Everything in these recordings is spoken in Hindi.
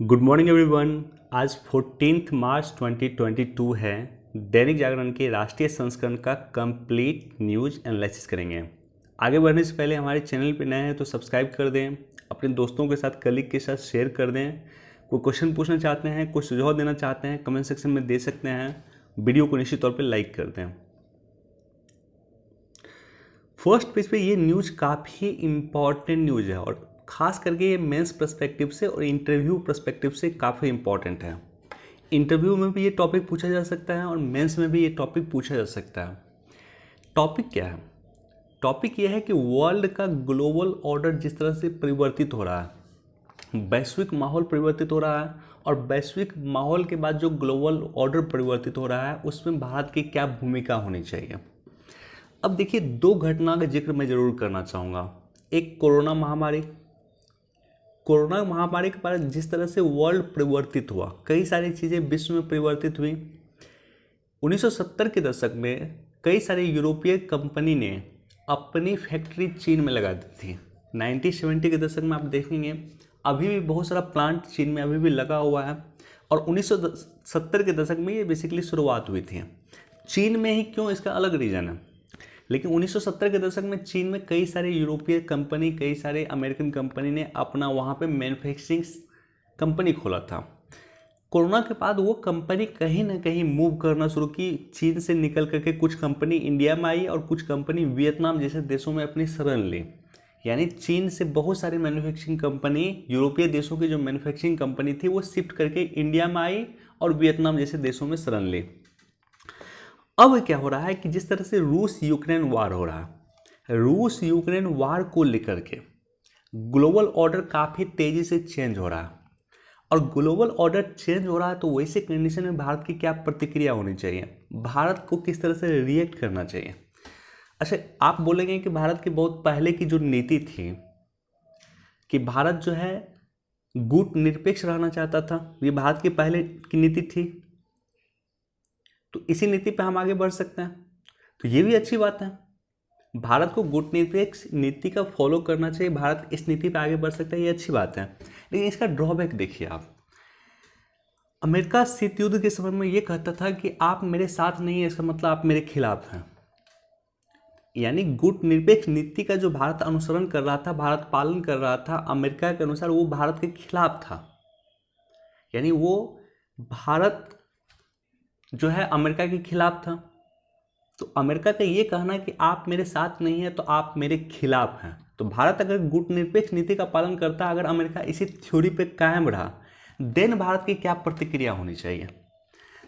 Good morning everyone. आज 14 मार्च 2022 है। दैनिक जागरण के राष्ट्रीय संस्करण का कंप्लीट न्यूज एनालिसिस करेंगे। आगे बढ़ने से पहले हमारे चैनल पर नए हैं तो सब्सक्राइब कर दें, अपने दोस्तों के साथ, कलीग के साथ शेयर कर दें। कोई क्वेश्चन पूछना चाहते हैं, कोई सुझाव देना चाहते हैं, कमेंट सेक्शन में दे सकते हैं। वीडियो को निश्चित तौर पर लाइक कर दें। फर्स्ट पेज पे ये न्यूज काफ़ी इम्पॉर्टेंट न्यूज है और ख़ास करके ये मेंस पर्सपेक्टिव से और इंटरव्यू पर्सपेक्टिव से काफ़ी इम्पॉर्टेंट है। इंटरव्यू में भी ये टॉपिक पूछा जा सकता है और मेंस में भी ये टॉपिक पूछा जा सकता है। टॉपिक क्या है? टॉपिक ये है कि वर्ल्ड का ग्लोबल ऑर्डर जिस तरह से परिवर्तित हो रहा है, वैश्विक माहौल परिवर्तित हो रहा है और वैश्विक माहौल के बाद जो ग्लोबल ऑर्डर परिवर्तित हो रहा है उसमें भारत की क्या भूमिका होनी चाहिए। अब देखिए, दो घटना का जिक्र मैं जरूर करना चाहूँगा। एक कोरोना महामारी के बाद जिस तरह से वर्ल्ड परिवर्तित हुआ, कई सारी चीज़ें विश्व में परिवर्तित हुई। 1970 के दशक में कई सारे यूरोपीय कंपनी ने अपनी फैक्ट्री चीन में लगा दी थी। 1970 के दशक में आप देखेंगे अभी भी बहुत सारा प्लांट चीन में अभी भी लगा हुआ है और 1970 के दशक में ये बेसिकली शुरुआत हुई थी। चीन में ही क्यों, इसका अलग रीज़न है। लेकिन 1970 के दशक में चीन में कई सारे यूरोपीय कंपनी, कई सारे अमेरिकन कंपनी ने अपना वहाँ पे मैन्युफैक्चरिंग कंपनी खोला था। कोरोना के बाद वो कंपनी कहीं ना कहीं मूव करना शुरू की, चीन से निकल करके कुछ कंपनी इंडिया में आई और कुछ कंपनी वियतनाम जैसे देशों में अपनी शरण ली। यानी चीन से बहुत सारी मैन्युफैक्चरिंग कंपनी, यूरोपीय देशों की जो मैन्युफैक्चरिंग कंपनी थी वो शिफ्ट करके इंडिया में आई और वियतनाम जैसे देशों में शरण ली। अब क्या हो रहा है कि जिस तरह से रूस यूक्रेन वार हो रहा है, रूस यूक्रेन वार को लेकर के ग्लोबल ऑर्डर काफ़ी तेज़ी से चेंज हो रहा है और ग्लोबल ऑर्डर चेंज हो रहा है तो वैसे कंडीशन में भारत की क्या प्रतिक्रिया होनी चाहिए, भारत को किस तरह से रिएक्ट करना चाहिए। अच्छा, आप बोलेंगे कि भारत की बहुत पहले की जो नीति थी कि भारत जो है गुट निरपेक्ष रहना चाहता था, ये भारत की पहले की नीति थी, तो इसी नीति पे हम आगे बढ़ सकते हैं, तो ये भी अच्छी बात है। भारत को गुटनिरपेक्ष नीति का फॉलो करना चाहिए, भारत इस नीति पे आगे बढ़ सकता है, ये अच्छी बात है। लेकिन इसका ड्रॉबैक देखिए आप, अमेरिका शीत युद्ध के समय में ये कहता था कि आप मेरे साथ नहीं है, इसका मतलब आप मेरे खिलाफ हैं। यानी गुटनिरपेक्ष नीति का जो भारत अनुसरण कर रहा था, भारत पालन कर रहा था, अमेरिका के अनुसार वो भारत के खिलाफ था। यानी वो भारत जो है अमेरिका के खिलाफ था। तो अमेरिका का ये कहना कि आप मेरे साथ नहीं हैं तो आप मेरे खिलाफ हैं। तो भारत अगर गुटनिरपेक्ष नीति का पालन करता, अगर अमेरिका इसी थ्योरी पे कायम रहा, देन भारत की क्या प्रतिक्रिया होनी चाहिए।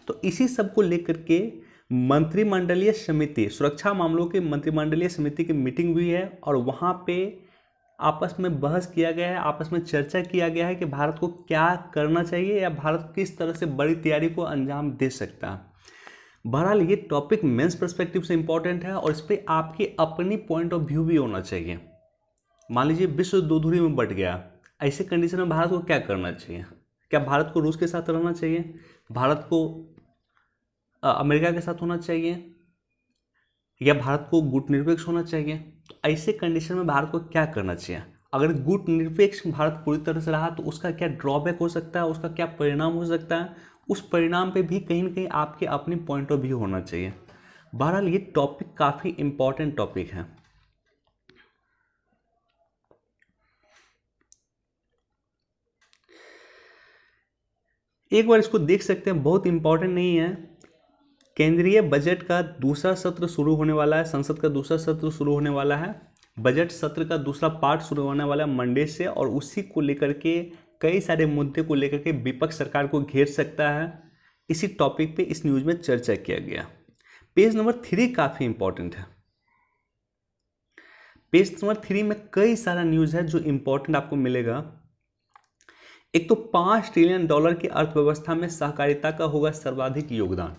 तो इसी सब को लेकर के मंत्रिमंडलीय समिति, सुरक्षा मामलों की मंत्रिमंडलीय समिति की मीटिंग हुई है और वहाँ पे आपस में बहस किया गया है, आपस में चर्चा किया गया है कि भारत को क्या करना चाहिए या भारत किस तरह से बड़ी तैयारी को अंजाम दे सकता है। बहरहाल ये टॉपिक मेंस पर्सपेक्टिव से इंपॉर्टेंट है और इस पर आपकी अपनी पॉइंट ऑफ व्यू भी होना चाहिए। मान लीजिए विश्व दो धुरी में बट गया, ऐसे कंडीशन में भारत को क्या करना चाहिए। क्या भारत को रूस के साथ रहना चाहिए, भारत को अमेरिका के साथ होना चाहिए, या भारत को गुटनिरपेक्ष होना चाहिए। तो ऐसे कंडीशन में भारत को क्या करना चाहिए। अगर गुटनिरपेक्ष भारत पूरी तरह से रहा तो उसका क्या ड्रॉबैक हो सकता है, उसका क्या परिणाम हो सकता है, उस परिणाम पे भी कहीं ना कहीं आपके अपनी पॉइंट ऑफ व्यू होना चाहिए। बहरहाल ये टॉपिक काफ़ी इंपॉर्टेंट टॉपिक है। एक बार इसको देख सकते हैं, बहुत इंपॉर्टेंट नहीं है। केंद्रीय बजट का दूसरा सत्र शुरू होने वाला है, संसद का दूसरा सत्र शुरू होने वाला है, बजट सत्र का दूसरा पार्ट शुरू होने वाला है मंडे से, और उसी को लेकर के कई सारे मुद्दे को लेकर के विपक्ष सरकार को घेर सकता है। इसी टॉपिक पे इस न्यूज में चर्चा किया गया। पेज नंबर 3 काफ़ी इंपॉर्टेंट है। पेज नंबर 3 में कई सारा न्यूज है जो इंपॉर्टेंट आपको मिलेगा। एक तो $5 ट्रिलियन की अर्थव्यवस्था में सहकारिता का होगा सर्वाधिक योगदान।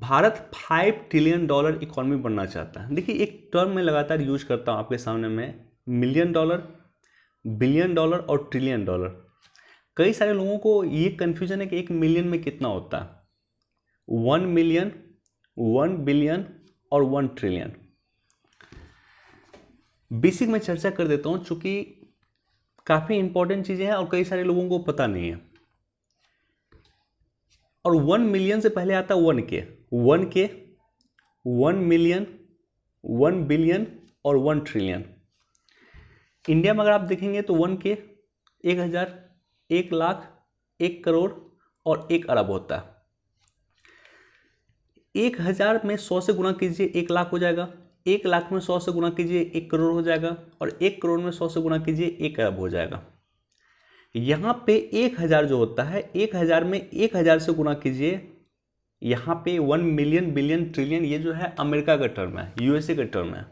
भारत $5 ट्रिलियन इकोनॉमी बनना चाहता है। देखिए, एक टर्म मैं लगातार यूज करता हूँ आपके सामने में, $मिलियन, $बिलियन और $ट्रिलियन। कई सारे लोगों को ये कन्फ्यूजन है कि 1 मिलियन में कितना होता है। 1 मिलियन, 1 बिलियन और 1 ट्रिलियन। बेसिक में चर्चा कर देता हूँ, चूंकि काफ़ी इंपॉर्टेंट चीज़ें हैं और कई सारे लोगों को पता नहीं है। और 1 मिलियन से पहले आता 1K, 1K, 1 मिलियन, 1 बिलियन और 1 ट्रिलियन। इंडिया में अगर आप देखेंगे तो 1K 1,000, 1,00,000, 1 करोड़ और 1 अरब होता है। 1,000 में 100 से गुना कीजिए 1,00,000 हो जाएगा, 1,00,000 में 100 से गुना कीजिए 1 करोड़ हो जाएगा और 1 करोड़ में 100 से गुना कीजिए 1 अरब हो जाएगा। यहाँ पे 1,000 जो होता है, 1,000 में 1,000 से गुना कीजिए, यहाँ पे 1 मिलियन, बिलियन, ट्रिलियन, ये जो है अमेरिका का टर्म है, यूएसए का टर्म है।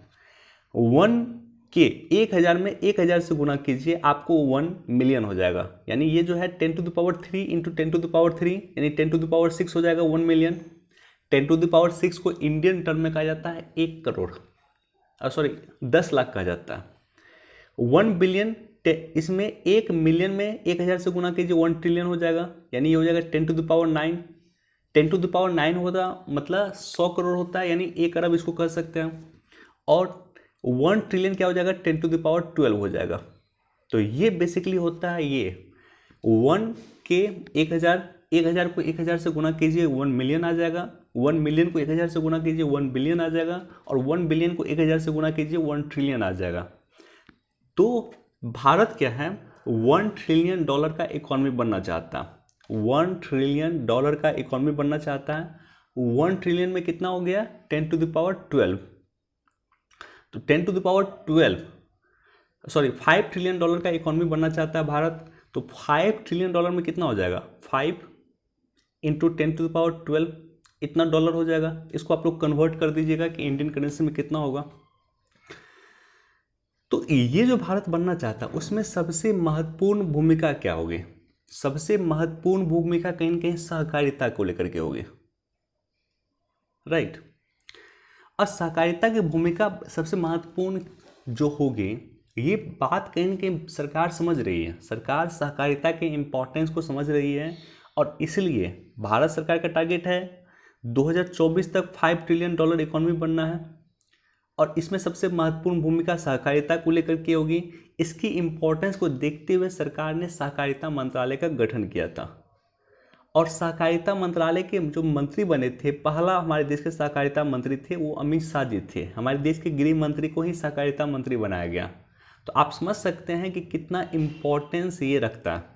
1K 1,000 में 1,000 से गुना कीजिए, आपको 1 मिलियन हो जाएगा। यानी ये जो है 10⁻³ इंटू 10⁻³ यानी 10⁻6 हो जाएगा 1 मिलियन। 10⁻6 को इंडियन टर्म में कहा जाता है 1 करोड़, सॉरी 10 लाख कहा जाता है। 1 बिलियन, इसमें 1 मिलियन में 1,000 से गुना कीजिए 1 ट्रिलियन हो जाएगा, यानी ये हो जाएगा 10⁻9। 10⁻9 होता मतलब 100 करोड़ होता है, यानी 1 अरब इसको कह सकते हैं। और 1 ट्रिलियन क्या हो जाएगा, 10⁻12 हो जाएगा। तो ये बेसिकली होता है ये 1K 1,000, 1,000 को 1,000 से गुना कीजिए 1 मिलियन आ जाएगा, 1 मिलियन को 1,000 से गुना कीजिए 1 बिलियन आ जाएगा और 1 बिलियन को 1,000 से गुना कीजिए 1 ट्रिलियन आ जाएगा। तो भारत क्या है, $1 ट्रिलियन का इकोनॉमी बनना चाहता है, $1 ट्रिलियन का इकोनॉमी बनना चाहता है। 1 ट्रिलियन में कितना हो गया, 10⁻12। तो 10⁻12 सॉरी $5 ट्रिलियन का इकोनॉमी बनना चाहता है भारत। तो $5 ट्रिलियन में कितना हो जाएगा, 5 इंटू 10⁻12 इतना डॉलर हो जाएगा। इसको आप लोग कन्वर्ट कर दीजिएगा कि इंडियन करेंसी में कितना होगा। तो ये जो भारत बनना चाहता है उसमें सबसे महत्वपूर्ण भूमिका क्या होगी, सबसे महत्वपूर्ण भूमिका कहीं ना कहीं सहकारिता को लेकर के होगी, राइट। और सहकारिता की भूमिका सबसे महत्वपूर्ण जो होगी, ये बात कहीं ना कहीं सरकार समझ रही है, सरकार सहकारिता के इम्पोर्टेंस को समझ रही है। और इसलिए भारत सरकार का टारगेट है 2024 तक $5 ट्रिलियन इकोनॉमी बनना है और इसमें सबसे महत्वपूर्ण भूमिका सहकारिता को लेकर के होगी। इसकी इम्पोर्टेंस को देखते हुए सरकार ने सहकारिता मंत्रालय का गठन किया था और सहकारिता मंत्रालय के जो मंत्री बने थे, पहला हमारे देश के सहकारिता मंत्री थे वो अमित शाह जी थे। हमारे देश के गृह मंत्री को ही सहकारिता मंत्री बनाया गया। तो आप समझ सकते हैं कि कितना इम्पोर्टेंस ये रखता है।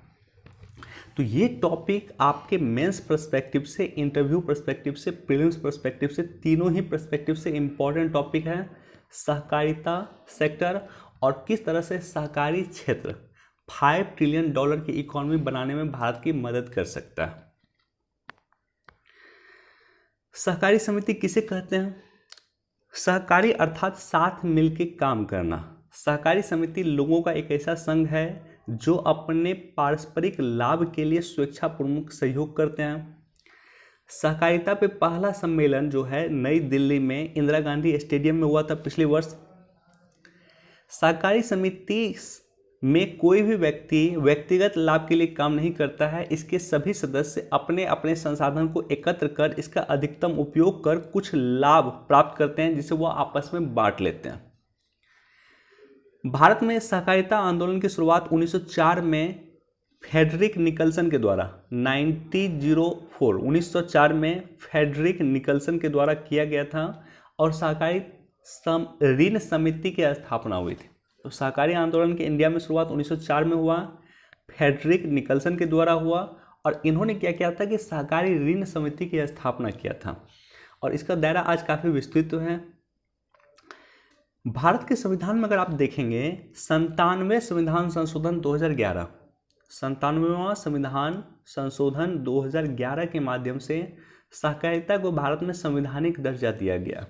तो ये टॉपिक आपके मेंस पर्सपेक्टिव से, इंटरव्यू पर्सपेक्टिव से, प्रीलिम्स पर्सपेक्टिव से, तीनों ही पर्सपेक्टिव से इम्पॉर्टेंट टॉपिक है। सहकारिता सेक्टर और किस तरह से सहकारी क्षेत्र $5 ट्रिलियन की इकोनॉमी बनाने में भारत की मदद कर सकता है। सहकारी समिति किसे कहते हैं? सहकारी अर्थात साथ मिलकर काम करना। सहकारी समिति लोगों का एक ऐसा संघ है जो अपने पारस्परिक लाभ के लिए स्वेच्छापूर्वक सहयोग करते हैं। सहकारिता पे पहला सम्मेलन जो है नई दिल्ली में इंदिरा गांधी स्टेडियम में हुआ था पिछले वर्ष। सहकारी समिति में कोई भी व्यक्ति व्यक्तिगत लाभ के लिए काम नहीं करता है। इसके सभी सदस्य अपने अपने संसाधन को एकत्र कर इसका अधिकतम उपयोग कर कुछ लाभ प्राप्त करते हैं जिसे वो आपस में बांट लेते हैं। भारत में सहकारिता आंदोलन की शुरुआत 1904 में फ्रेडरिक निकल्सन के द्वारा 1904 में फ्रेडरिक निकल्सन के द्वारा किया गया था और सहकारी ऋण समिति की स्थापना हुई थी। तो सहकारी आंदोलन के इंडिया में शुरुआत 1904 में हुआ, फ्रेडरिक निकल्सन के द्वारा हुआ और इन्होंने क्या किया था कि सहकारी ऋण समिति की स्थापना किया था और इसका दायरा आज काफ़ी विस्तृत है। भारत के संविधान में अगर आप देखेंगे 97वें संविधान संशोधन 2011, 97वां संविधान संशोधन 2011 के माध्यम से सहकारिता को भारत में संवैधानिक दर्जा दिया गया।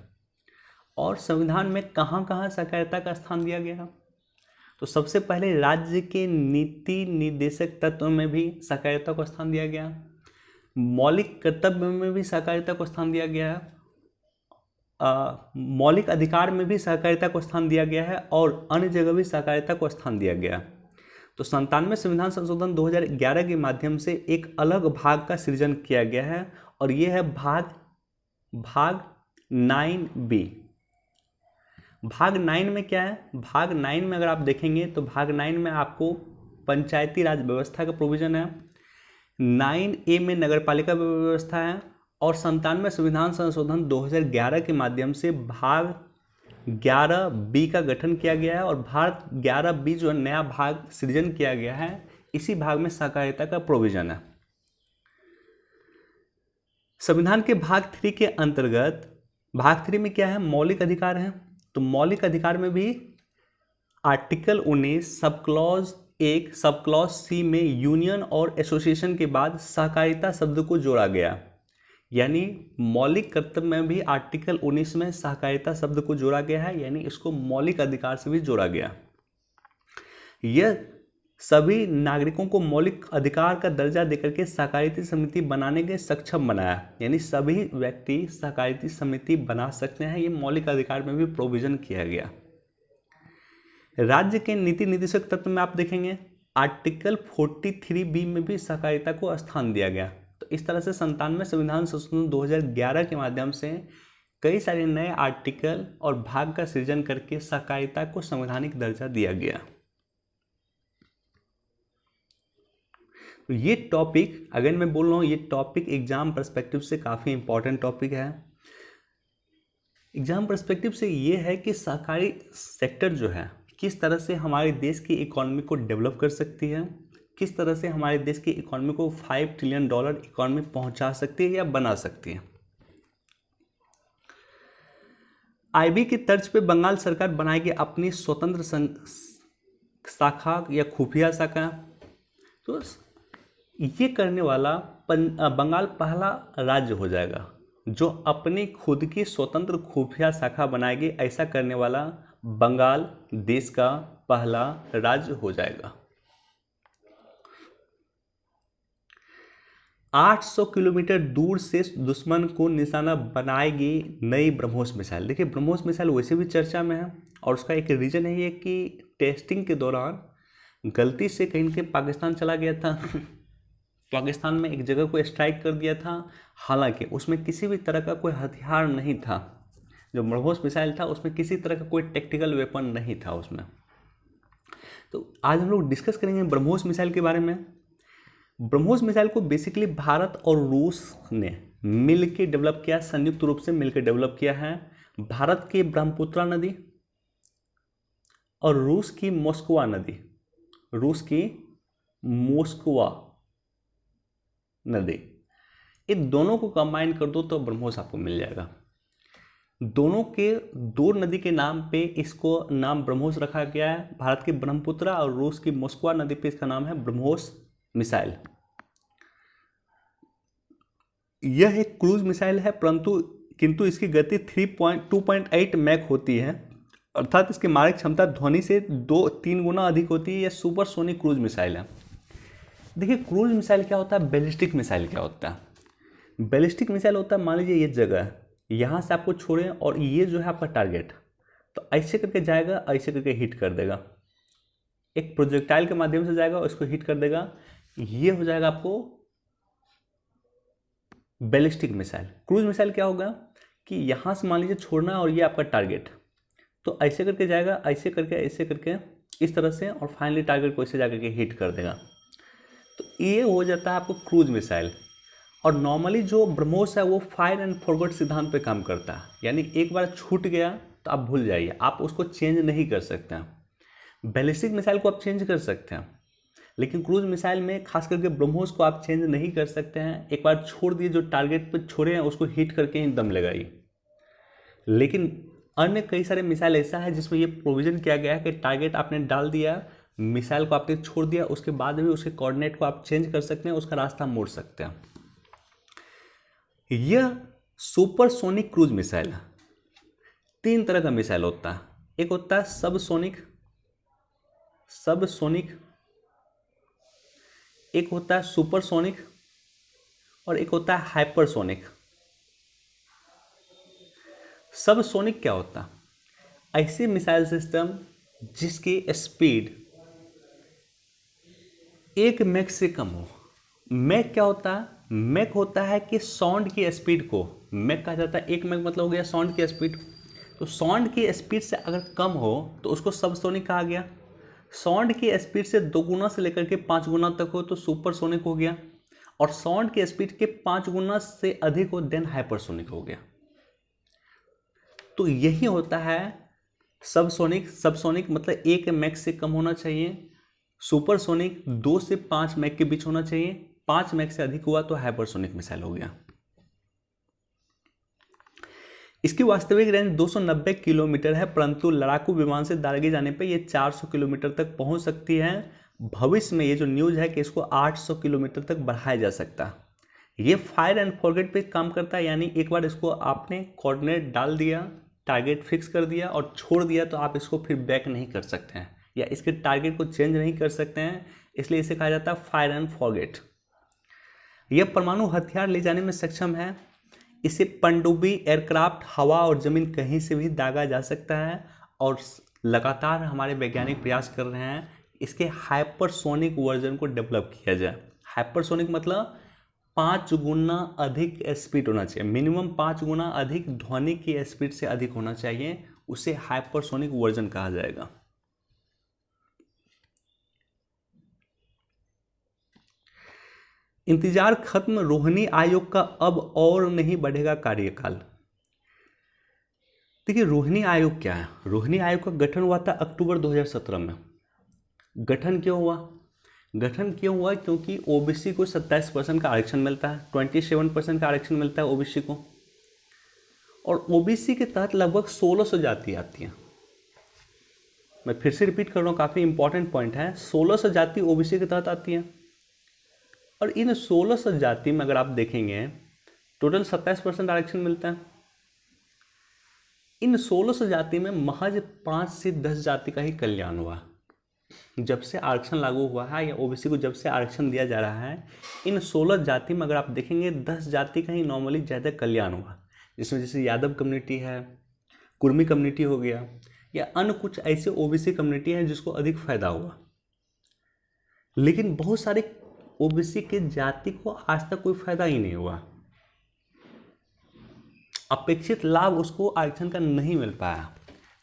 और संविधान में कहाँ कहाँ सहकारिता का स्थान दिया गया? तो सबसे पहले राज्य के नीति निर्देशक तत्व में भी सहकारिता को स्थान दिया गया, मौलिक कर्तव्य में भी सहकारिता को स्थान दिया गया है, मौलिक अधिकार में भी सहकारिता को स्थान दिया गया है और अन्य जगह भी सहकारिता को स्थान दिया गया। तो 97वें संविधान संशोधन 2011 के माध्यम से एक अलग भाग का सृजन किया गया है और यह है भाग 9B। भाग 9 में क्या है? भाग 9 में अगर आप देखेंगे तो भाग 9 में आपको पंचायती राज व्यवस्था का प्रोविज़न है। 9A में नगरपालिका व्यवस्था है। और 97 संविधान संशोधन 2011 के माध्यम से भाग 11B का गठन किया गया है। और भाग 11B जो नया भाग सृजन किया गया है, इसी भाग में सहकारिता का प्रोविज़न है। संविधान के भाग 3 के अंतर्गत, भाग 3 में क्या है, मौलिक अधिकार है। तो मौलिक अधिकार में भी article 19 sub clause 1 sub clause C में यूनियन और एसोसिएशन के बाद सहकारिता शब्द को जोड़ा गया। यानी मौलिक कर्तव्य में भी आर्टिकल 19 में सहकारिता शब्द को जोड़ा गया है, यानी इसको मौलिक अधिकार से भी जोड़ा गया। यह सभी नागरिकों को मौलिक अधिकार का दर्जा देकर के सहकारिता समिति बनाने के सक्षम बनाया। यानी सभी व्यक्ति सहकारिता समिति बना सकते हैं, ये मौलिक अधिकार में भी प्रोविजन किया गया। राज्य के नीति निर्देशक तत्व में आप देखेंगे आर्टिकल 43B में भी सहकारिता को स्थान दिया गया। तो इस तरह से 97 संविधान संशोधन 2011 के माध्यम से कई सारे नए आर्टिकल और भाग का सृजन करके सहकारिता को संवैधानिक दर्जा दिया गया। तो ये टॉपिक, अगर मैं बोल रहा हूँ, ये टॉपिक एग्जाम पर्सपेक्टिव से काफ़ी इंपॉर्टेंट टॉपिक है। एग्जाम पर्सपेक्टिव से ये है कि सहकारी सेक्टर जो है किस तरह से हमारे देश की इकोनॉमी को डेवलप कर सकती है, किस तरह से हमारे देश की इकोनॉमी को $5 ट्रिलियन इकोनॉमी पहुंचा सकती है या बना सकती है। IB की तर्ज पे बंगाल सरकार बनाएगी अपनी स्वतंत्र शाखा या खुफिया शाखा। तो ये करने वाला बंगाल पहला राज्य हो जाएगा जो अपनी खुद की स्वतंत्र खुफिया शाखा बनाएगी। ऐसा करने वाला बंगाल देश का पहला राज्य हो जाएगा। 800 किलोमीटर दूर से दुश्मन को निशाना बनाएगी नई ब्रह्मोस मिसाइल। देखिए ब्रह्मोस मिसाइल वैसे भी चर्चा में है और उसका एक रीजन है ये कि टेस्टिंग के दौरान गलती से कहीं के पाकिस्तान चला गया था। पाकिस्तान में एक जगह को स्ट्राइक कर दिया था, हालांकि उसमें किसी भी तरह का कोई हथियार नहीं था। जो ब्रह्मोस मिसाइल था उसमें किसी तरह का कोई टेक्टिकल वेपन नहीं था उसमें। तो आज हम लोग डिस्कस करेंगे ब्रह्मोस मिसाइल के बारे में। ब्रह्मोस मिसाइल को बेसिकली भारत और रूस ने मिलकर डेवलप किया, संयुक्त रूप से मिलकर डेवलप किया है। भारत की ब्रह्मपुत्रा नदी और रूस की मोस्कवा नदी, रूस की मोस्कवा नदी, इन दोनों को कंबाइन कर दो तो ब्रह्मोस आपको मिल जाएगा। दोनों के दो नदी के नाम पे इसको नाम ब्रह्मोस रखा गया है। भारत की ब्रह्मपुत्रा और रूस की मोस्कवा नदी पे इसका नाम है ब्रह्मोस मिसाइल। यह एक क्रूज मिसाइल है किंतु इसकी गति 2.8 मैक होती है, अर्थात इसकी मारक क्षमता ध्वनि से 2-3 गुना अधिक होती है। यह सुपरसोनिक क्रूज मिसाइल है। देखिए क्रूज मिसाइल क्या होता है, बैलिस्टिक मिसाइल क्या होता है। बैलिस्टिक मिसाइल होता है, मान लीजिए ये जगह है, यहाँ से आपको छोड़े और ये जो है आपका टारगेट, तो ऐसे करके जाएगा, ऐसे करके हिट कर देगा, एक प्रोजेक्टाइल के माध्यम से जाएगा और इसको हिट कर देगा। ये हो जाएगा आपको बैलिस्टिक मिसाइल। क्रूज मिसाइल क्या होगा कि यहाँ से मान लीजिए छोड़ना और ये आपका टारगेट, तो ऐसे करके जाएगा, ऐसे करके इस तरह से, और फाइनली टारगेट को ऐसे जाकर के हिट कर देगा। तो ये हो जाता है आपको क्रूज मिसाइल। और नॉर्मली जो ब्रह्मोस है वो फायर एंड फॉरगॉट सिद्धांत पे काम करता है, यानी एक बार छूट गया तो आप भूल जाइए, आप उसको चेंज नहीं कर सकते हैं। बैलिस्टिक मिसाइल को आप चेंज कर सकते हैं, लेकिन क्रूज मिसाइल में खास करके ब्रह्मोस को आप चेंज नहीं कर सकते हैं। एक बार छोड़ दिए, जो टारगेट पे छोड़े हैं उसको हिट करके ही दम लगाइए। लेकिन अन्य कई सारे मिसाइल ऐसा है जिसमें ये प्रोविजन किया गया है कि टारगेट आपने डाल दिया, मिसाइल को आपने छोड़ दिया, उसके बाद भी उसके कोऑर्डिनेट को आप चेंज कर सकते हैं, उसका रास्ता मोड़ सकते हैं। यह सुपरसोनिक क्रूज मिसाइल है। 3 तरह का मिसाइल होता है, एक होता है सबसोनिक, एक होता है सुपरसोनिक और एक होता है हाइपरसोनिक। सबसोनिक क्या होता है, ऐसे मिसाइल सिस्टम जिसकी स्पीड 1 मैक से कम हो। मैक क्या होता है, मैक होता है कि साउंड की स्पीड को मैक कहा जाता है। 1 मैक मतलब हो गया साउंड की स्पीड। तो साउंड की स्पीड से अगर कम हो तो उसको सबसोनिक कहा गया। साउंड की स्पीड से 2 गुना से लेकर के 5 गुना तक हो तो सुपरसोनिक हो गया, और साउंड की स्पीड के 5 गुना से अधिक हो देन हाइपरसोनिक हो गया। तो यही होता है सबसोनिक। सबसोनिक मतलब 1 मैक से कम होना चाहिए। सुपरसोनिक 2 से 5 मैक के बीच होना चाहिए। 5 मैक से अधिक हुआ तो हाइपरसोनिक मिसाइल हो गया। इसकी वास्तविक रेंज 290 किलोमीटर है, परंतु लड़ाकू विमान से दागे जाने पर यह 400 किलोमीटर तक पहुंच सकती है। भविष्य में ये जो न्यूज़ है कि इसको 800 किलोमीटर तक बढ़ाया जा सकता है। ये फायर एंड फॉरगेट पे काम करता है, यानी एक बार इसको आपने कोऑर्डिनेट डाल दिया, टारगेट फिक्स कर दिया और छोड़ दिया तो आप इसको फिर बैक नहीं कर सकते हैं या इसके टारगेट को चेंज नहीं कर सकते हैं, इसलिए इसे कहा जाता है फायर एंड फॉरगेट। यह परमाणु हथियार ले जाने में सक्षम है। इसे पनडुब्बी, एयरक्राफ्ट, हवा और ज़मीन कहीं से भी दागा जा सकता है, और लगातार हमारे वैज्ञानिक प्रयास कर रहे हैं इसके हाइपरसोनिक वर्जन को डेवलप किया जाए। हाइपरसोनिक मतलब 5 गुना अधिक स्पीड होना चाहिए, मिनिमम 5 गुना अधिक ध्वनि की स्पीड से अधिक होना चाहिए, उसे हाइपरसोनिक वर्जन कहा जाएगा। इंतजार खत्म, रोहिणी आयोग का अब और नहीं बढ़ेगा कार्यकाल। देखिए रोहिणी आयोग क्या है? रोहिणी आयोग का गठन हुआ था अक्टूबर 2017 में। गठन क्यों हुआ? गठन क्यों हुआ? क्योंकि ओबीसी को 27% का आरक्षण मिलता है, 27% का आरक्षण मिलता है ओबीसी को, और ओबीसी के तहत लगभग 1600 जाति आती हैं। मैं फिर से रिपीट कर रहा हूँ, काफ़ी इंपॉर्टेंट पॉइंट है। 1600 जाति ओबीसी के तहत आती हैं, और इन 1600 जाति में अगर आप देखेंगे टोटल 27% आरक्षण मिलता है। इन 1600 जाति में महज 5 से 10 जाति का ही कल्याण हुआ। जब से आरक्षण लागू हुआ है या ओबीसी को जब से आरक्षण दिया जा रहा है, इन 16 जाति में अगर आप देखेंगे 10 जाति का ही नॉर्मली ज़्यादा कल्याण हुआ, जिसमें जैसे यादव कम्युनिटी है, कुर्मी कम्युनिटी हो गया, या अन्य कुछ ऐसे ओबीसी कम्युनिटी हैं जिसको अधिक फायदा हुआ। लेकिन बहुत सारे ओबीसी के जाति को आज तक कोई फायदा ही नहीं हुआ, अपेक्षित लाभ उसको आरक्षण का नहीं मिल पाया।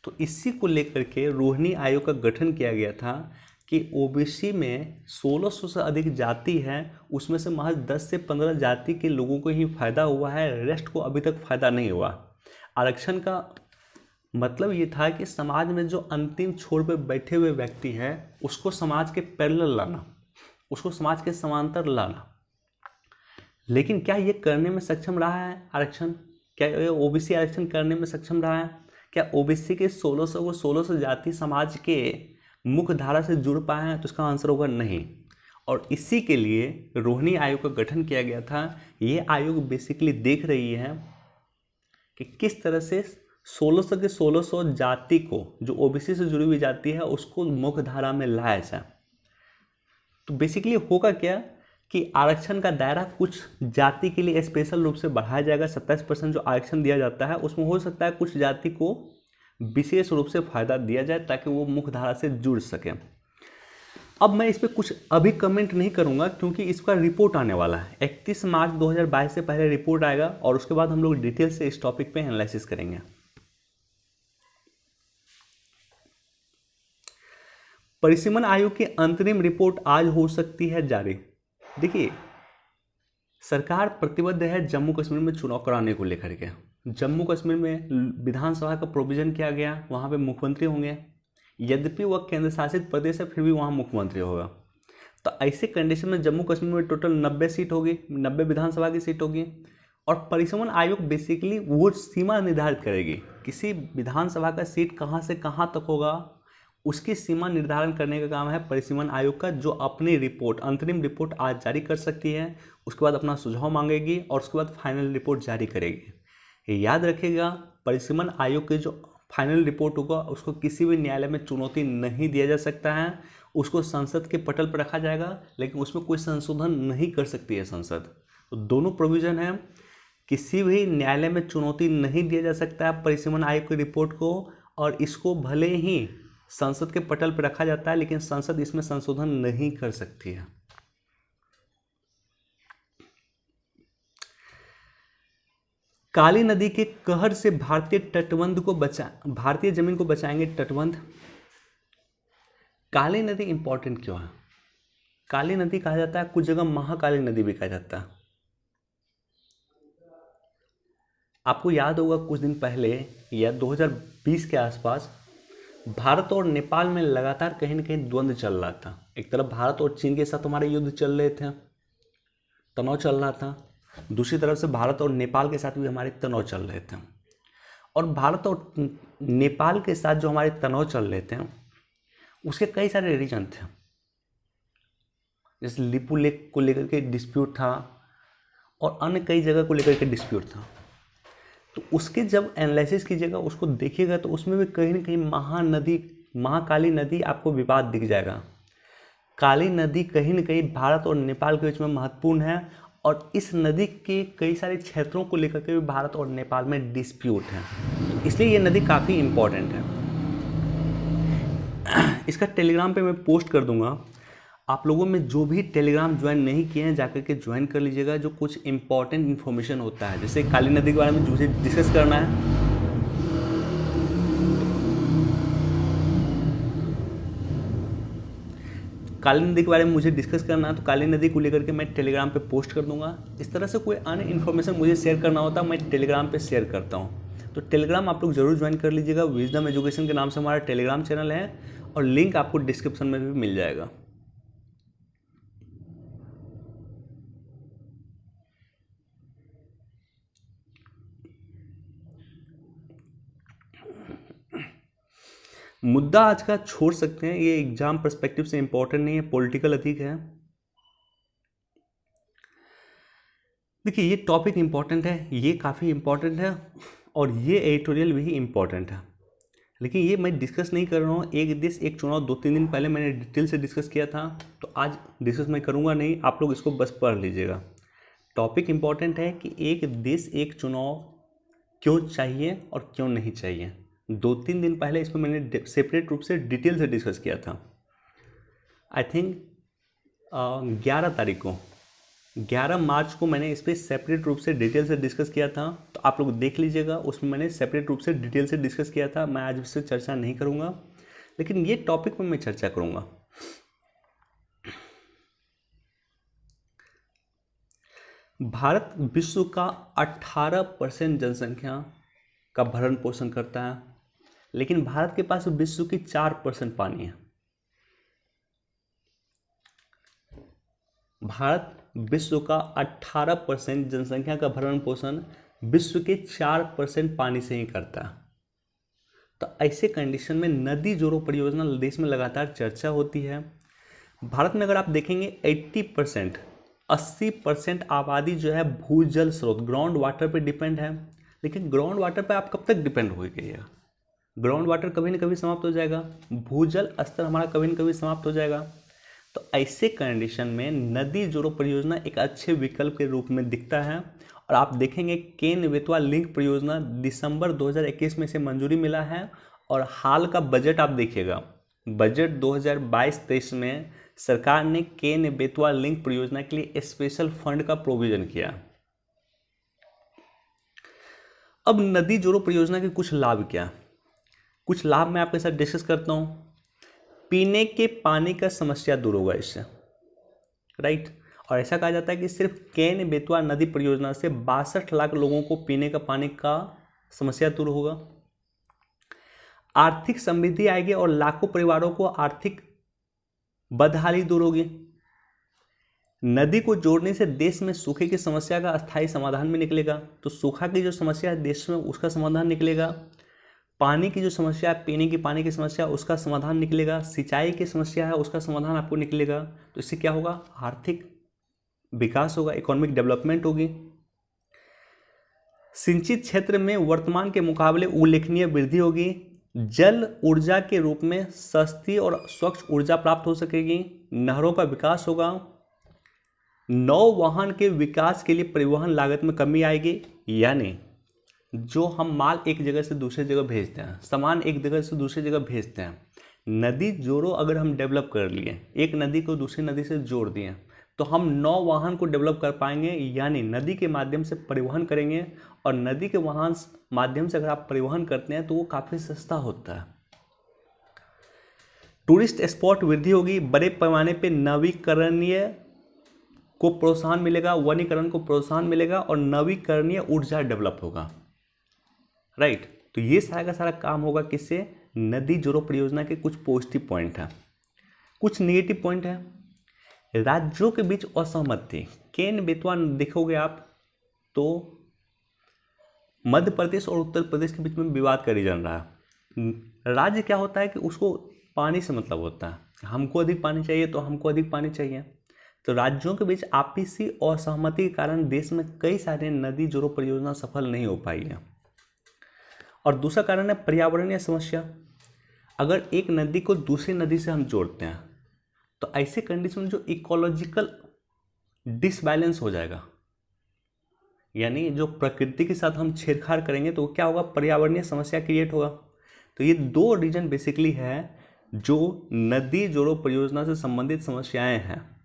तो इसी को लेकर के रोहिणी आयोग का गठन किया गया था कि ओबीसी में 1600 से अधिक जाति है, उसमें से महज 10 से 15 जाति के लोगों को ही फायदा हुआ है, रेस्ट को अभी तक फायदा नहीं हुआ। आरक्षण का मतलब ये था कि समाज में जो अंतिम छोर पे बैठे हुए व्यक्ति हैं उसको समाज के पैरेलल लाना, उसको समाज के समांतर लाना। लेकिन क्या ये करने में सक्षम रहा है आरक्षण? क्या ये ओबीसी आरक्षण करने में सक्षम रहा है? क्या ओबीसी के 1600 जाति समाज के मुख्य धारा से जुड़ पाए हैं? तो इसका आंसर होगा नहीं। और इसी के लिए रोहिणी आयोग का गठन किया गया था। ये आयोग बेसिकली देख रही है कि किस तरह से 1600 के 1600 जाति को, जो ओबीसी से जुड़ी हुई जाति है, उसको मुख्य धारा में लाया जाए। तो बेसिकली होगा क्या कि आरक्षण का दायरा कुछ जाति के लिए स्पेशल रूप से बढ़ाया जाएगा। 27% जो आरक्षण दिया जाता है उसमें हो सकता है कुछ जाति को विशेष रूप से फायदा दिया जाए ताकि वो मुख्य धारा से जुड़ सके। अब मैं इस पर कुछ अभी कमेंट नहीं करूंगा क्योंकि इसका रिपोर्ट आने वाला है। 31 मार्च 2022 से पहले रिपोर्ट आएगा और उसके बाद हम लोग डिटेल से इस टॉपिक पे एनालिसिस करेंगे। परिसीमन आयोग की अंतरिम रिपोर्ट आज हो सकती है जारी। देखिए सरकार प्रतिबद्ध है जम्मू कश्मीर में चुनाव कराने को लेकर के। जम्मू कश्मीर में विधानसभा का प्रोविजन किया गया, वहाँ पे मुख्यमंत्री होंगे। यद्यपि वह केंद्र शासित प्रदेश है फिर भी वहाँ मुख्यमंत्री होगा। तो ऐसे कंडीशन में जम्मू कश्मीर में टोटल 90 सीट होगी, 90 विधानसभा की सीट होगी। और परिसीमन आयोग बेसिकली वो सीमा निर्धारित करेगी किसी विधानसभा का सीट कहाँ से कहाँ तक होगा, उसकी सीमा निर्धारण करने का काम है परिसीमन आयोग का, जो अपनी रिपोर्ट, अंतरिम रिपोर्ट आज जारी कर सकती है। उसके बाद अपना सुझाव मांगेगी और उसके बाद फाइनल रिपोर्ट जारी करेगी। याद रखिएगा परिसीमन आयोग की जो फाइनल रिपोर्ट होगा उसको किसी भी न्यायालय में चुनौती नहीं दिया जा सकता है, उसको संसद के पटल पर रखा जाएगा, लेकिन उसमें कोई संशोधन नहीं कर सकती है संसद। तो दोनों प्रोविजन है, किसी भी न्यायालय में चुनौती नहीं दिया जा सकता है परिसीमन आयोग की रिपोर्ट को, और इसको भले ही संसद के पटल पर रखा जाता है लेकिन संसद इसमें संशोधन नहीं कर सकती है। काली नदी के कहर से भारतीय जमीन को बचाएंगे तटबंध। काली नदी इंपॉर्टेंट क्यों है? काली नदी कहा जाता है, कुछ जगह महाकाली नदी भी कहा जाता है। आपको याद होगा कुछ दिन पहले या 2020 के आसपास भारत और नेपाल में लगातार कहीं न कहीं द्वंद्व चल रहा था। एक तरफ भारत और चीन के साथ हमारे युद्ध चल रहे थे, तनाव चल रहा था। दूसरी तरफ से भारत और नेपाल के साथ भी हमारे तनाव चल रहे थे। और भारत और नेपाल के साथ जो हमारे तनाव चल रहे थे उसके कई सारे रीजन थे। जैसे लिपू लेक को लेकर के डिस्प्यूट था और अन्य कई जगह को लेकर के डिस्प्यूट था। तो उसके जब एनालिसिस कीजिएगा, उसको देखिएगा, तो उसमें भी कहीं ना कहीं महानदी, महाकाली नदी आपको विवाद दिख जाएगा। काली नदी कहीं ना कहीं भारत और नेपाल के बीच में महत्वपूर्ण है और इस नदी के कई सारे क्षेत्रों को लेकर के भी भारत और नेपाल में डिस्प्यूट है, इसलिए ये नदी काफ़ी इम्पोर्टेंट है। इसका टेलीग्राम पे मैं पोस्ट कर दूंगा। आप लोगों में जो भी टेलीग्राम ज्वाइन नहीं किए हैं जाकर के ज्वाइन कर लीजिएगा। जो कुछ इंपॉर्टेंट इन्फॉर्मेशन होता है, जैसे काली नदी के बारे में मुझे डिस्कस करना है, काली नदी के बारे में मुझे डिस्कस करना है, तो काली नदी को लेकर के मैं टेलीग्राम पे पोस्ट कर दूंगा। इस तरह से कोई अन्य इन्फॉर्मेशन मुझे शेयर करना होता है, मैं टेलीग्राम पे शेयर करता हूँ। तो टेलीग्राम आप लोग जरूर ज्वाइन कर लीजिएगा। विजडम एजुकेशन के नाम से हमारा टेलीग्राम चैनल है और लिंक आपको डिस्क्रिप्शन में भी मिल जाएगा। मुद्दा आज का छोड़ सकते हैं, ये एग्जाम पर्सपेक्टिव से इंपॉर्टेंट नहीं है, पॉलिटिकल अधिक है। देखिए ये टॉपिक इंपॉर्टेंट है, ये काफ़ी इंपॉर्टेंट है और ये एडिटोरियल भी इम्पॉर्टेंट है, लेकिन ये मैं डिस्कस नहीं कर रहा हूँ। एक देश एक चुनाव 2-3 दिन पहले मैंने डिटेल से डिस्कस किया था, तो आज डिस्कस मैं करूँगा नहीं, आप लोग इसको बस पढ़ लीजिएगा। टॉपिक इम्पॉर्टेंट है कि एक देश एक चुनाव क्यों चाहिए और क्यों नहीं चाहिए। 2-3 दिन पहले इसमें मैंने सेपरेट रूप से डिटेल से डिस्कस किया था। आई थिंक 11 मार्च को मैंने इस पर सेपरेट रूप से डिटेल से डिस्कस किया था, तो आप लोग देख लीजिएगा। उसमें मैंने सेपरेट रूप से डिटेल से डिस्कस किया था। मैं आज इससे चर्चा नहीं करूँगा, लेकिन ये टॉपिक पर मैं चर्चा करूँगा। भारत विश्व का 18% जनसंख्या का भरण पोषण करता है, लेकिन भारत के पास विश्व की 4% पानी है। भारत विश्व का 18% जनसंख्या का भरण पोषण विश्व के 4% पानी से ही करता है। तो ऐसे कंडीशन में नदी जोड़ो परियोजना देश में लगातार चर्चा होती है। भारत में अगर आप देखेंगे 80% आबादी जो है भूजल स्रोत, ग्राउंड वाटर पे डिपेंड है। लेकिन ग्राउंड वाटर पे आप कब तक डिपेंड हो गइएगा? ग्राउंड वाटर कभी न कभी समाप्त हो जाएगा, भूजल स्तर हमारा कभी न कभी समाप्त हो जाएगा। तो ऐसे कंडीशन में नदी जोड़ो परियोजना एक अच्छे विकल्प के रूप में दिखता है। और आप देखेंगे केन बेतवा लिंक परियोजना दिसंबर 2021 में से मंजूरी मिला है। और हाल का बजट आप देखिएगा, बजट 2022-23 में सरकार ने केन बेतवा लिंक परियोजना के लिए स्पेशल फंड का प्रोविजन किया। अब नदी जोड़ो परियोजना के कुछ लाभ क्या, कुछ लाभ मैं आपके साथ डिस्कस करता हूं। पीने के पानी का समस्या दूर होगा इससे, राइट। और ऐसा कहा जाता है कि सिर्फ केन बेतवा नदी परियोजना से 62 लाख लोगों को पीने का पानी का समस्या दूर होगा। आर्थिक समृद्धि आएगी और लाखों परिवारों को आर्थिक बदहाली दूर होगी। नदी को जोड़ने से देश में सूखे की समस्या का अस्थायी समाधान भी निकलेगा। तो सूखा की जो समस्या है देश में, उसका समाधान निकलेगा। पानी की जो समस्या है, पीने की पानी की समस्या, उसका समाधान निकलेगा। सिंचाई की समस्या है, उसका समाधान आपको निकलेगा। तो इससे क्या होगा? आर्थिक विकास होगा, इकोनॉमिक डेवलपमेंट होगी। सिंचित क्षेत्र में वर्तमान के मुकाबले उल्लेखनीय वृद्धि होगी। जल ऊर्जा के रूप में सस्ती और स्वच्छ ऊर्जा प्राप्त हो सकेगी। नहरों का विकास होगा। नौवहन के विकास के लिए परिवहन लागत में कमी आएगी, यानी जो हम माल एक जगह से दूसरी जगह भेजते हैं, सामान एक जगह से दूसरी जगह भेजते हैं, नदी जोड़ो अगर हम डेवलप कर लिए, एक नदी को दूसरी नदी से जोड़ दिए, तो हम नौवहन को डेवलप कर पाएंगे, यानी नदी के माध्यम से परिवहन करेंगे। और नदी के वाहन माध्यम से अगर आप परिवहन करते हैं तो वो काफ़ी सस्ता होता है। टूरिस्ट स्पॉट वृद्धि होगी, बड़े पैमाने पे नवीकरणीय को प्रोत्साहन मिलेगा, वनीकरण को प्रोत्साहन मिलेगा और नवीकरणीय ऊर्जा डेवलप होगा। राइट, तो ये सारा का सारा काम होगा किससे? नदी जोड़ो परियोजना के कुछ पॉजिटिव पॉइंट हैं, कुछ नेगेटिव पॉइंट हैं। राज्यों के बीच असहमति, केन बेतवा देखोगे आप तो मध्य प्रदेश और उत्तर प्रदेश के बीच में विवाद करी जा रहा है। राज्य क्या होता है कि उसको पानी से मतलब होता है, हमको अधिक पानी चाहिए तो हमको अधिक पानी चाहिए। तो राज्यों के बीच आपसी असहमति के कारण देश में कई सारे नदी जोड़ो परियोजना सफल नहीं हो पाई है। और दूसरा कारण है पर्यावरणीय समस्या। अगर एक नदी को दूसरी नदी से हम जोड़ते हैं तो ऐसे कंडीशन में जो इकोलॉजिकल डिसबैलेंस हो जाएगा, यानी जो प्रकृति के साथ हम छेड़छाड़ करेंगे तो क्या होगा? पर्यावरणीय समस्या क्रिएट होगा। तो ये दो रीजन बेसिकली है जो नदी जोड़ो परियोजना से संबंधित समस्याएं हैं।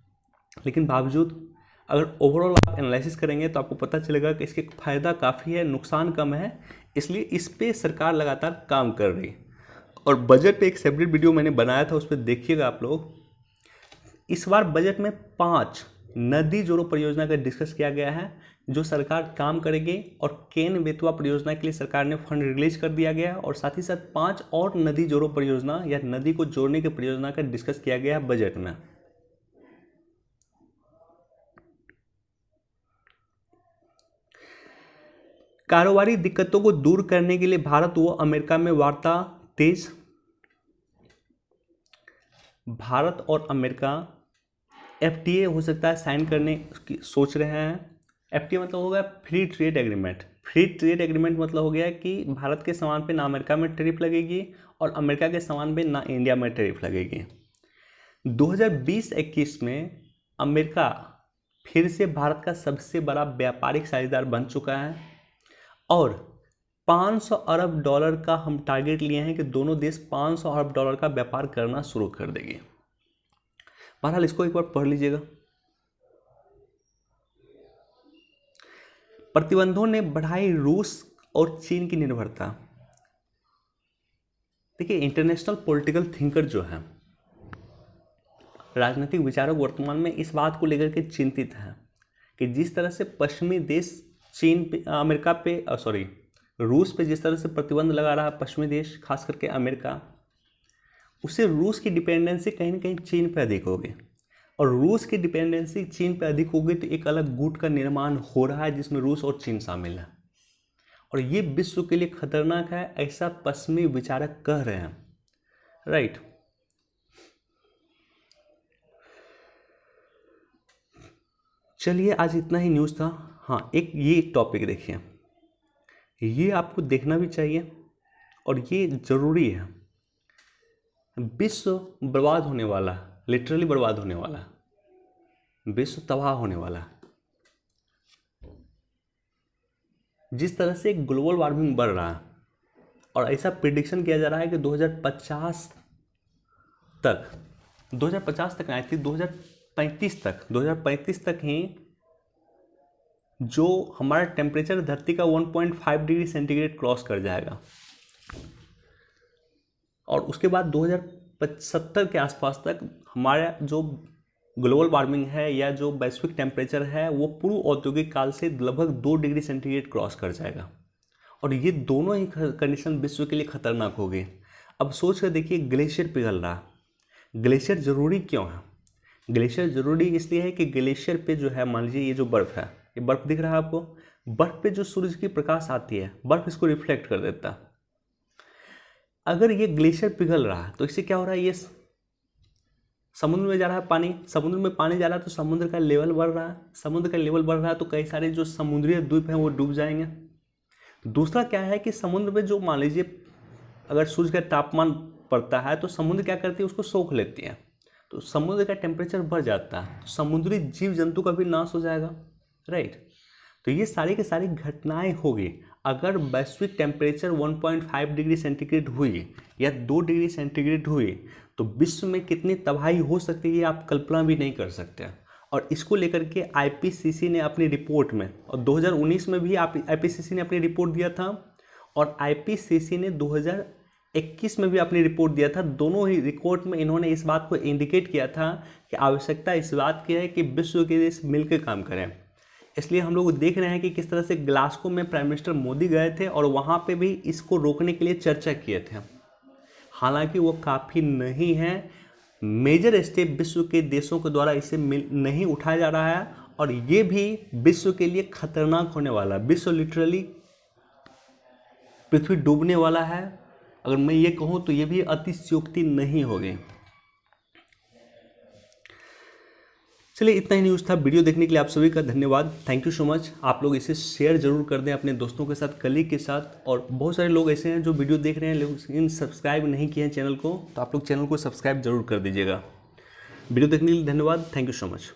लेकिन बावजूद अगर ओवरऑल आप एनालिसिस करेंगे तो आपको पता चलेगा कि इसके फ़ायदा काफ़ी है, नुकसान कम है, इसलिए इस पे सरकार लगातार काम कर रही है। और बजट पे एक सेपरेट वीडियो मैंने बनाया था, उस पर देखिएगा आप लोग। इस बार बजट में 5 नदी जोड़ो परियोजना का डिस्कस किया गया है जो सरकार काम करेगी, और केन बेतवा परियोजना के लिए सरकार ने फंड रिलीज कर दिया गया, और साथ ही साथ 5 और नदी जोड़ो परियोजना या नदी को जोड़ने की परियोजना का डिस्कस किया गया है बजट में। कारोबारी दिक्कतों को दूर करने के लिए भारत व अमेरिका में वार्ता तेज। भारत और अमेरिका एफटीए हो सकता है साइन करने की सोच रहे हैं। एफटीए मतलब हो गया free trade agreement. Free trade agreement मतलब हो गया कि भारत के सामान पे ना अमेरिका में टैरिफ लगेगी और अमेरिका के सामान पे ना इंडिया में टैरिफ लगेगी। 2020-21 में अमेरिका फिर से भारत का सबसे बड़ा व्यापारिक साझेदार बन चुका है, और $500 अरब का हम टारगेट लिए हैं कि दोनों देश $500 अरब का व्यापार करना शुरू कर देंगे। बहरहाल इसको एक बार पढ़ लीजिएगा। प्रतिबंधों ने बढ़ाई रूस और चीन की निर्भरता। देखिए, इंटरनेशनल पॉलिटिकल थिंकर जो है, राजनीतिक विचारक वर्तमान में इस बात को लेकर के चिंतित हैं कि जिस तरह से पश्चिमी देश चीन पे, अमेरिका पे रूस पे जिस तरह से प्रतिबंध लगा रहा है पश्चिमी देश, खास करके अमेरिका, उससे रूस की डिपेंडेंसी कहीं ना कहीं चीन पे अधिक होगी, और रूस की डिपेंडेंसी चीन पे अधिक होगी तो एक अलग गुट का निर्माण हो रहा है जिसमें रूस और चीन शामिल है, और ये विश्व के लिए खतरनाक है, ऐसा पश्चिमी विचारक कह रहे हैं। राइट, चलिए आज इतना ही न्यूज़ था। हाँ, एक टॉपिक देखिए, ये आपको देखना भी चाहिए और ये ज़रूरी है। विश्व बर्बाद होने वाला, लिटरली बर्बाद होने वाला, विश्व तबाह होने वाला। जिस तरह से ग्लोबल वार्मिंग बढ़ रहा है, और ऐसा प्रिडिक्शन किया जा रहा है कि 2050 तक आई थी 2035 तक ही जो हमारा टेम्परेचर धरती का 1.5 डिग्री सेंटीग्रेड क्रॉस कर जाएगा, और उसके बाद 2070 के आसपास तक हमारा जो ग्लोबल वार्मिंग है या जो वैश्विक टेम्परेचर है वो पूर्व औद्योगिक काल से लगभग 2 डिग्री सेंटीग्रेड क्रॉस कर जाएगा, और ये दोनों ही कंडीशन विश्व के लिए खतरनाक होगी। अब सोच कर देखिए, ग्लेशियर पिघल रहा। ग्लेशियर ज़रूरी क्यों है? ग्लेशियर ज़रूरी इसलिए है कि ग्लेशियर पे जो है, मान लीजिए ये जो बर्फ़ है, ये बर्फ़ दिख रहा है आपको, बर्फ़ पे जो सूरज की प्रकाश आती है, बर्फ़ इसको रिफ्लेक्ट कर देता है। अगर ये ग्लेशियर पिघल रहा है तो इससे क्या हो रहा है, ये समुद्र में जा रहा है पानी, समुद्र में पानी जा रहा है तो समुद्र का लेवल बढ़ रहा है, समुद्र का लेवल बढ़ रहा है तो कई सारे जो समुद्रीय द्वीप हैं वो डूब जाएंगे। दूसरा क्या है कि समुद्र में जो, मान लीजिए अगर सूर्य का तापमान बढ़ता है तो समुद्र क्या करती है, उसको सोख लेती है, तो समुद्र का टेम्परेचर बढ़ जाता है, तो समुद्री जीव जंतु का भी नाश हो जाएगा। राइट, तो ये सारी की सारी घटनाएं होगी। अगर वैश्विक टेम्परेचर 1.5 डिग्री सेंटीग्रेड हुई या 2 डिग्री सेंटीग्रेड हुई तो विश्व में कितनी तबाही हो सकती है आप कल्पना भी नहीं कर सकते। और इसको लेकर के आईपीसीसी ने अपनी रिपोर्ट में, और 2019 में भी आईपीसीसी ने अपनी रिपोर्ट दिया था, और आईपीसीसी ने 21 में भी अपनी रिपोर्ट दिया था। दोनों ही रिपोर्ट में इन्होंने इस बात को इंडिकेट किया था कि आवश्यकता इस बात की है कि विश्व के देश मिलकर काम करें। इसलिए हम लोग देख रहे हैं कि किस तरह से ग्लासगो में प्राइम मिनिस्टर मोदी गए थे और वहाँ पे भी इसको रोकने के लिए चर्चा किए थे। हालांकि वो काफ़ी नहीं है, मेजर स्टेप विश्व के देशों के द्वारा इसे नहीं उठाया जा रहा है और ये भी विश्व के लिए खतरनाक होने वाला है। विश्व लिटरली पृथ्वी डूबने वाला है, अगर मैं ये कहूँ तो ये भी अतिशयोक्ति नहीं होगी। चलिए इतना ही न्यूज़ था। वीडियो देखने के लिए आप सभी का धन्यवाद, थैंक यू सो मच। आप लोग इसे शेयर जरूर कर दें अपने दोस्तों के साथ, कलीग के साथ। और बहुत सारे लोग ऐसे हैं जो वीडियो देख रहे हैं लेकिन सब्सक्राइब नहीं किए हैं चैनल को, तो आप लोग चैनल को सब्सक्राइब जरूर कर दीजिएगा। वीडियो देखने के लिए धन्यवाद, थैंक यू सो मच।